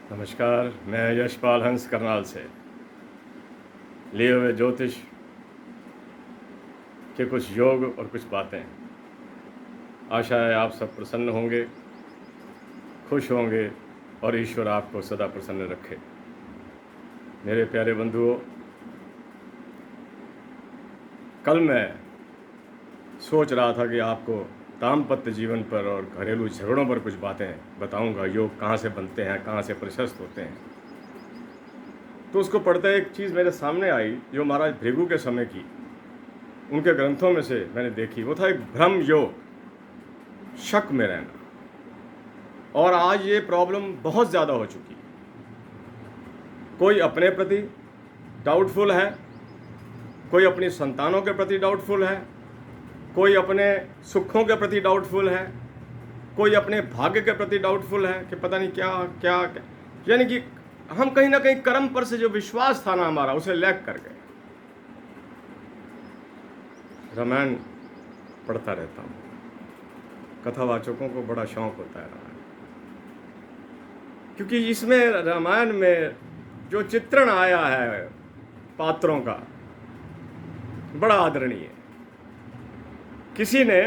नमस्कार। मैं यशपाल हंस करनाल से लिए हुए ज्योतिष के कुछ योग और कुछ बातें। आशा है आप सब प्रसन्न होंगे, खुश होंगे और ईश्वर आपको सदा प्रसन्न रखे। मेरे प्यारे बंधुओं, कल मैं सोच रहा था कि आपको दाम्पत्य जीवन पर और घरेलू झगड़ों पर कुछ बातें बताऊंगा। योग कहाँ से बनते हैं, कहाँ से प्रशस्त होते हैं। तो उसको पढ़ते एक चीज़ मेरे सामने आई जो महाराज भृगु के समय की उनके ग्रंथों में से मैंने देखी। वो था एक भ्रम योग, शक में रहना। और आज ये प्रॉब्लम बहुत ज़्यादा हो चुकी है। कोई अपने प्रति डाउटफुल है, कोई अपनी संतानों के प्रति डाउटफुल है, कोई अपने सुखों के प्रति डाउटफुल है, कोई अपने भाग्य के प्रति डाउटफुल है कि पता नहीं क्या क्या, क्या। यानी कि हम कहीं ना कहीं कर्म पर से जो विश्वास था ना हमारा, उसे लैग कर गए। रामायण पढ़ता रहता हूँ, कथावाचकों को बड़ा शौक होता है रामायण, क्योंकि इसमें रामायण में जो चित्रण आया है पात्रों का बड़ा आदरणीय है। किसी ने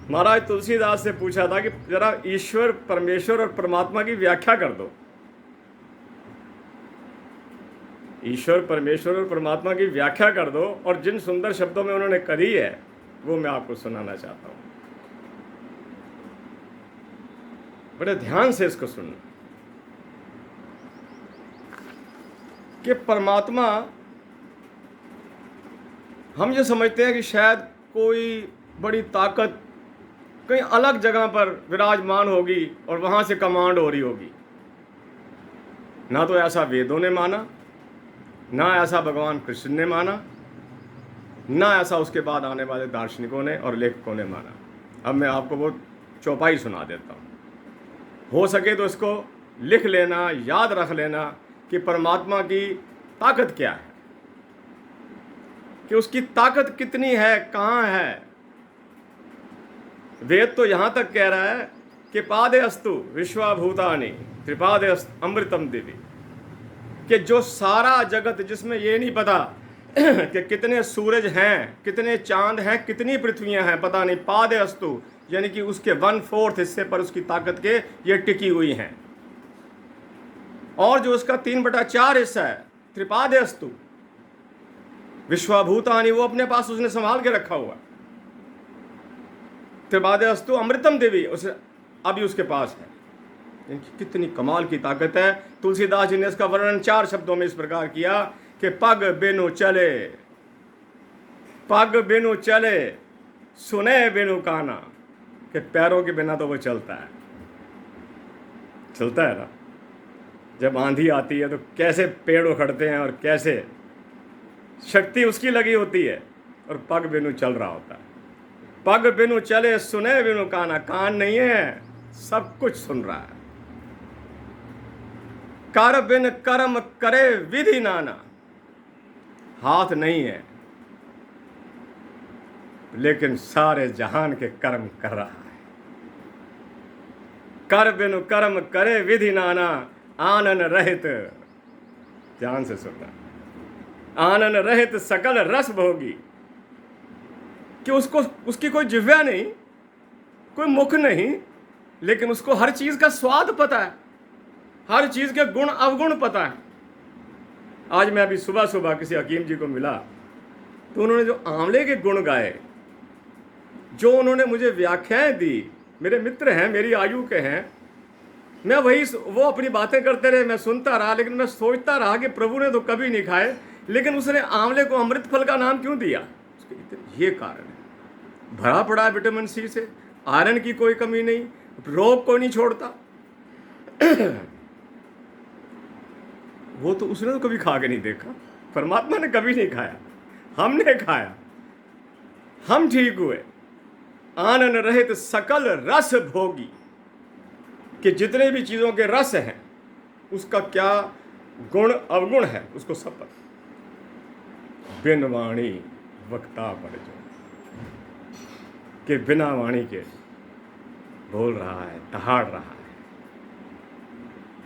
महाराज तुलसीदास से पूछा था कि जरा ईश्वर, परमेश्वर और परमात्मा की व्याख्या कर दो। ईश्वर, परमेश्वर और परमात्मा की व्याख्या कर दो। और जिन सुंदर शब्दों में उन्होंने करी है वो मैं आपको सुनाना चाहता हूं। बड़े ध्यान से इसको सुनना कि परमात्मा, हम ये समझते हैं कि शायद कोई बड़ी ताकत कहीं अलग जगह पर विराजमान होगी और वहां से कमांड हो रही होगी। ना तो ऐसा वेदों ने माना, ना ऐसा भगवान कृष्ण ने माना, ना ऐसा उसके बाद आने वाले दार्शनिकों ने और लेखकों ने माना। अब मैं आपको वो चौपाई सुना देता हूँ। हो सके तो इसको लिख लेना, याद रख लेना कि परमात्मा की ताकत क्या है, कि उसकी ताकत कितनी है, कहाँ है। वेद तो यहाँ तक कह रहा है कि पादे अस्तु विश्वाभूतानि त्रिपादे अमृतम दिवि, कि जो सारा जगत, जिसमें ये नहीं पता कि कितने सूरज हैं, कितने चांद हैं, कितनी पृथ्वियां हैं, पता नहीं, पादे अस्तु यानी कि उसके 1/4 हिस्से पर उसकी ताकत के ये टिकी हुई हैं। और जो उसका 3/4 हिस्सा है, त्रिपादे अस्तु विश्वाभूतानि, वो अपने पास उसने संभाल के रखा हुआ। त्रिपादे अस्तु अमृतम देवी, उसे अभी उसके पास है। कितनी कमाल की ताकत है। तुलसीदास जी ने इसका वर्णन 4 शब्दों में इस प्रकार किया कि पग बिनु चले, पग बिनु चले, सुने बिनु काना, कि पैरों के बिना तो वो चलता है, चलता है ना। जब आंधी आती है तो कैसे पेड़ उखड़ते हैं और कैसे शक्ति उसकी लगी होती है, और पग बिनु चल रहा होता है। पग बिनु चले, सुने बिनु काना, कान नहीं है, सब कुछ सुन रहा है। कर बिन कर्म करे विधि नाना, हाथ नहीं है लेकिन सारे जहान के कर्म कर रहा है। कर बिनु कर्म करे विधि नाना, आनन रहित, ध्यान से सुनना, आनन रहित सकल रस भोगी, कि उसको, उसकी कोई जिह्वा नहीं, कोई मुख नहीं, लेकिन उसको हर चीज का स्वाद पता है, हर चीज के गुण अवगुण पता है। आज मैं अभी सुबह सुबह किसी हकीम जी को मिला तो उन्होंने जो आंवले के गुण गाए, जो उन्होंने मुझे व्याख्याएं दी, मेरे मित्र हैं, मेरी आयु के हैं, मैं वो अपनी बातें करते रहे, मैं सुनता रहा, लेकिन मैं सोचता रहा कि प्रभु ने तो कभी नहीं खाए, लेकिन उसने आंवले को अमृत फल का नाम क्यों दिया। ये कारण है, भरा पड़ा है विटामिन सी से, आयरन की कोई कमी नहीं, रोग को नहीं छोड़ता। वो तो उसने तो कभी खा के नहीं देखा, परमात्मा ने कभी नहीं खाया, हमने खाया, हम ठीक हुए। आनन रहित सकल रस भोगी, कि जितने भी चीजों के रस हैं उसका क्या गुण अवगुण है उसको सब पता। बिन वाणी वक्ता पड़ जो, कि बिना वाणी के बोल रहा है, दहाड़ रहा है।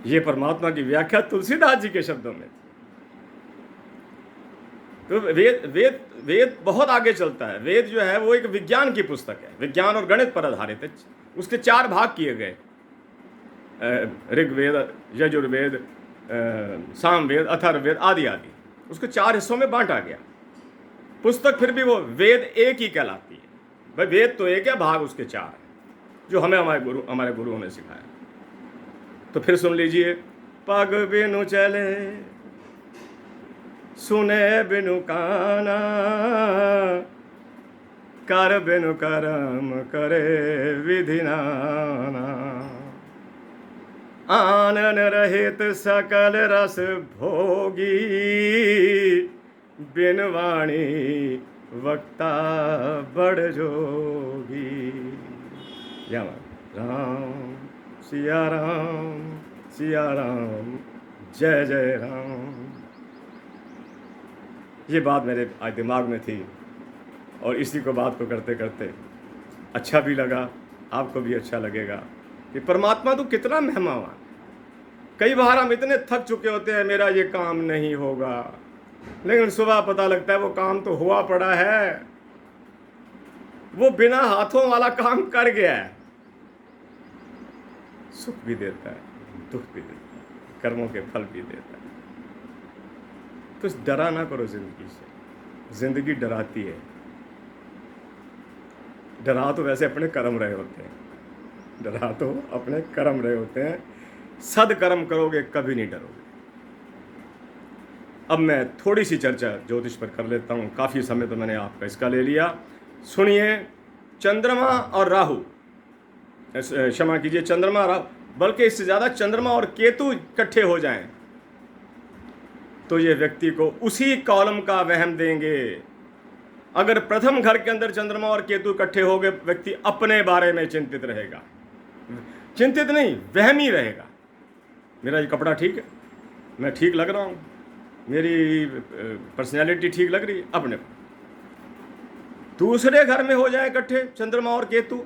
ये परमात्मा की व्याख्या तुलसीदास जी के शब्दों में। तो वेद वेद वेद बहुत आगे चलता है। वेद जो है वो एक विज्ञान की पुस्तक है, विज्ञान और गणित पर आधारित है। उसके 4 भाग किए गए, ऋग्वेद, यजुर्वेद, सामवेद, अथर्ववेद आदि आदि। उसको 4 हिस्सों में बांटा गया। पुस्तक फिर भी वो वेद एक ही कहलाती है। भाई वेद तो एक है, भाग उसके 4 हैं, जो हमें हमारे गुरुओं ने सिखाया। तो फिर सुन लीजिए। पग बिनु चले, सुने बिनु काना, कर बिनु करम करे विधि नाना। आनन रहित सकल रस भोगी, बिन वाणी वक्ता बड़ जोगी। राम सिया राम, सिया राम, जय जय राम। ये बात मेरे आज दिमाग में थी, और इसी को बात को करते करते अच्छा भी लगा, आपको भी अच्छा लगेगा कि परमात्मा तो कितना मेहमान। कई बार हम इतने थक चुके होते हैं, मेरा ये काम नहीं होगा, लेकिन सुबह पता लगता है वो काम तो हुआ पड़ा है, वो बिना हाथों वाला काम कर गया है। सुख भी देता है, दुख भी देता है, कर्मों के फल भी देता है। तो डरा ना करो जिंदगी से, जिंदगी डराती है। डरा तो वैसे अपने कर्म रहे होते हैं, डरा तो अपने कर्म रहे होते हैं। सदकर्म करोगे कभी नहीं डरोगे। अब मैं थोड़ी सी चर्चा ज्योतिष पर कर लेता हूँ, काफ़ी समय तो मैंने आपका इसका ले लिया। सुनिए, चंद्रमा और राहु, क्षमा कीजिए, चंद्रमा राहु, बल्कि इससे ज़्यादा चंद्रमा और केतु इकट्ठे हो जाएं तो ये व्यक्ति को उसी कॉलम का वहम देंगे। अगर प्रथम घर के अंदर चंद्रमा और केतु इकट्ठे हो गए, व्यक्ति अपने बारे में चिंतित रहेगा, चिंतित नहीं, वहमी रहेगा। मेरा ये कपड़ा ठीक है, मैं ठीक लग रहा हूँ, मेरी पर्सनैलिटी ठीक लग रही है, अपने। दूसरे घर में हो जाए इकट्ठे चंद्रमा और केतु,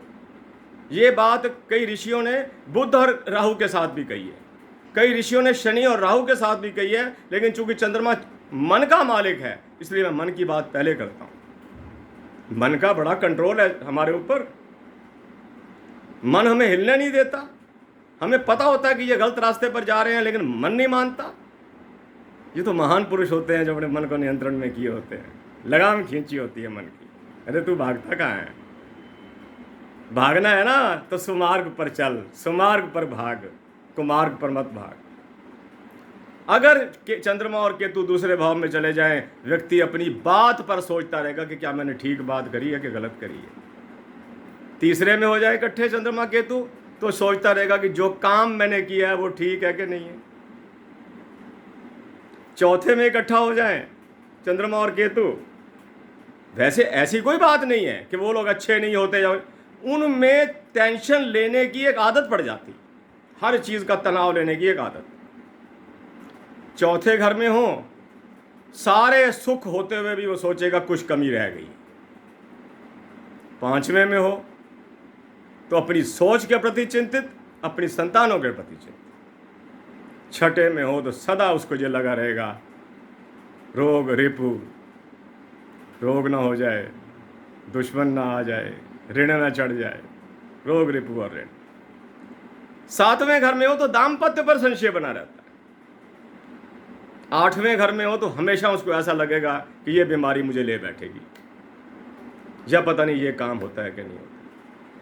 ये बात कई ऋषियों ने बुध और राहु के साथ भी कही है, कई ऋषियों ने शनि और राहु के साथ भी कही है। लेकिन चूंकि चंद्रमा मन का मालिक है, इसलिए मैं मन की बात पहले करता हूं। मन का बड़ा कंट्रोल है हमारे ऊपर, मन हमें हिलने नहीं देता। हमें पता होता है कि ये गलत रास्ते पर जा रहे हैं, लेकिन मन नहीं मानता। ये तो महान पुरुष होते हैं जो अपने मन को नियंत्रण में किए होते हैं। लगाम खींची होती है मन की, अरे तू भागता कहाँ है? भागना है ना तो सुमार्ग पर चल, सुमार्ग पर भाग, कुमार्ग पर मत भाग। अगर चंद्रमा और केतु दूसरे भाव में चले जाएं, व्यक्ति अपनी बात पर सोचता रहेगा कि क्या मैंने ठीक बात करी है कि गलत करी है। तीसरे में हो जाए इकट्ठे चंद्रमा केतु, तो सोचता रहेगा कि जो काम मैंने किया है वो ठीक है कि नहीं है। चौथे में इकट्ठा हो जाए चंद्रमा और केतु, वैसे ऐसी कोई बात नहीं है कि वो लोग अच्छे नहीं होते, या उनमें टेंशन लेने की एक आदत पड़ जाती, हर चीज का तनाव लेने की एक आदत। चौथे घर में हो, सारे सुख होते हुए भी वो सोचेगा कुछ कमी रह गई। पांचवें में हो तो अपनी सोच के प्रति चिंतित, अपनी संतानों के प्रति चिंतित। छठे में हो तो सदा उसको ये लगा रहेगा रोग रिपु, रोग ना हो जाए, दुश्मन ना आ जाए, ऋण ना चढ़ जाए, रोग रिपु और ऋण। सातवें घर में हो तो दाम्पत्य पर संशय बना रहता है। आठवें घर में हो तो हमेशा उसको ऐसा लगेगा कि ये बीमारी मुझे ले बैठेगी, या पता नहीं ये काम होता है कि नहीं होता।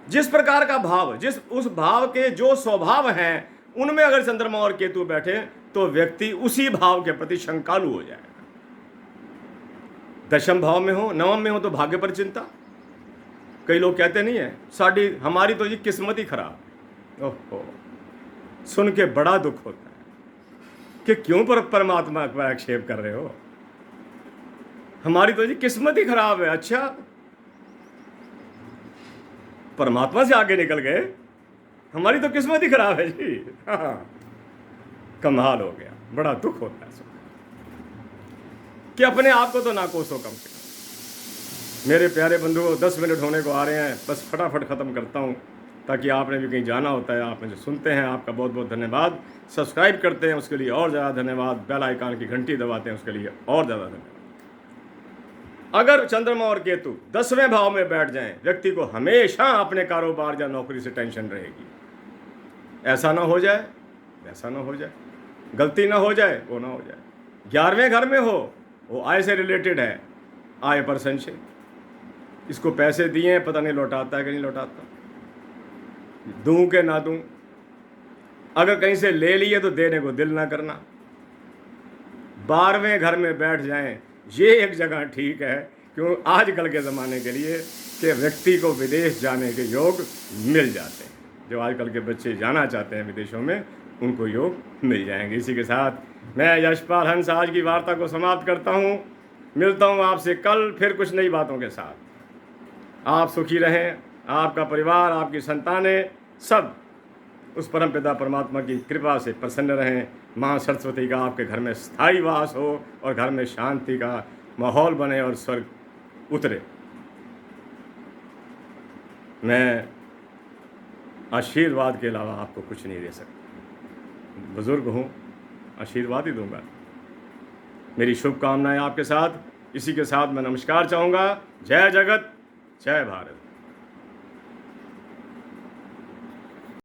जिस प्रकार का भाव, जिस उस भाव के जो स्वभाव हैं, उनमें अगर चंद्रमा और केतु बैठे तो व्यक्ति उसी भाव के प्रति शंकालु हो जाएगा। दशम भाव में हो, नवम में हो तो भाग्य पर चिंता। कई लोग कहते नहीं है हमारी तो ये किस्मत ही खराब। ओहो, सुन के बड़ा दुख होता है कि क्यों परमात्मा पर आक्षेप कर रहे हो, हमारी तो ये किस्मत ही खराब है। अच्छा, परमात्मा से आगे निकल गए, हमारी तो किस्मत ही खराब है जी। हाँ, कमाल हो गया, बड़ा दुख होता है कि अपने आप को तो ना कोसो कम से कम। मेरे प्यारे बंधुओं, 10 मिनट होने को आ रहे हैं, बस फटाफट ख़त्म करता हूँ। ताकि आपने भी कहीं जाना होता है, आप मुझे सुनते हैं, आपका बहुत बहुत धन्यवाद। सब्सक्राइब करते हैं उसके लिए और ज़्यादा धन्यवाद। बेल आइकन की घंटी दबाते हैं उसके लिए और ज़्यादा धन्यवाद। अगर चंद्रमा और केतु 10वें भाव में बैठ जाएं, व्यक्ति को हमेशा अपने कारोबार या नौकरी से टेंशन रहेगी। ऐसा ना हो जाए, वैसा ना हो जाए, गलती ना हो जाए, वो ना हो जाए। 11वें घर में हो, वो आय से रिलेटेड है, आय पर संशय। इसको पैसे दिए हैं, पता नहीं लौटाता है कि नहीं लौटाता, दूं के ना दूं। अगर कहीं से ले लिए तो देने को दिल ना करना। 12वें घर में बैठ जाएं, ये एक जगह ठीक है, क्यों आजकल के ज़माने के लिए कि व्यक्ति को विदेश जाने के योग मिल जाते हैं। जो आजकल के बच्चे जाना चाहते हैं विदेशों में, उनको योग मिल जाएंगे। इसी के साथ मैं यशपाल हंस आज की वार्ता को समाप्त करता हूँ। मिलता हूँ आपसे कल फिर कुछ नई बातों के साथ। आप सुखी रहें, आपका परिवार, आपकी संतानें सब उस परमपिता परमात्मा की कृपा से प्रसन्न रहें। माँ सरस्वती का आपके घर में स्थायी वास हो और घर में शांति का माहौल बने और स्वर्ग उतरे। मैं आशीर्वाद के अलावा आपको कुछ नहीं दे सकता। बुजुर्ग हूँ, आशीर्वाद ही दूंगा। मेरी शुभकामनाएं आपके साथ। इसी के साथ मैं नमस्कार चाहूँगा। जय जगत, जय भारत।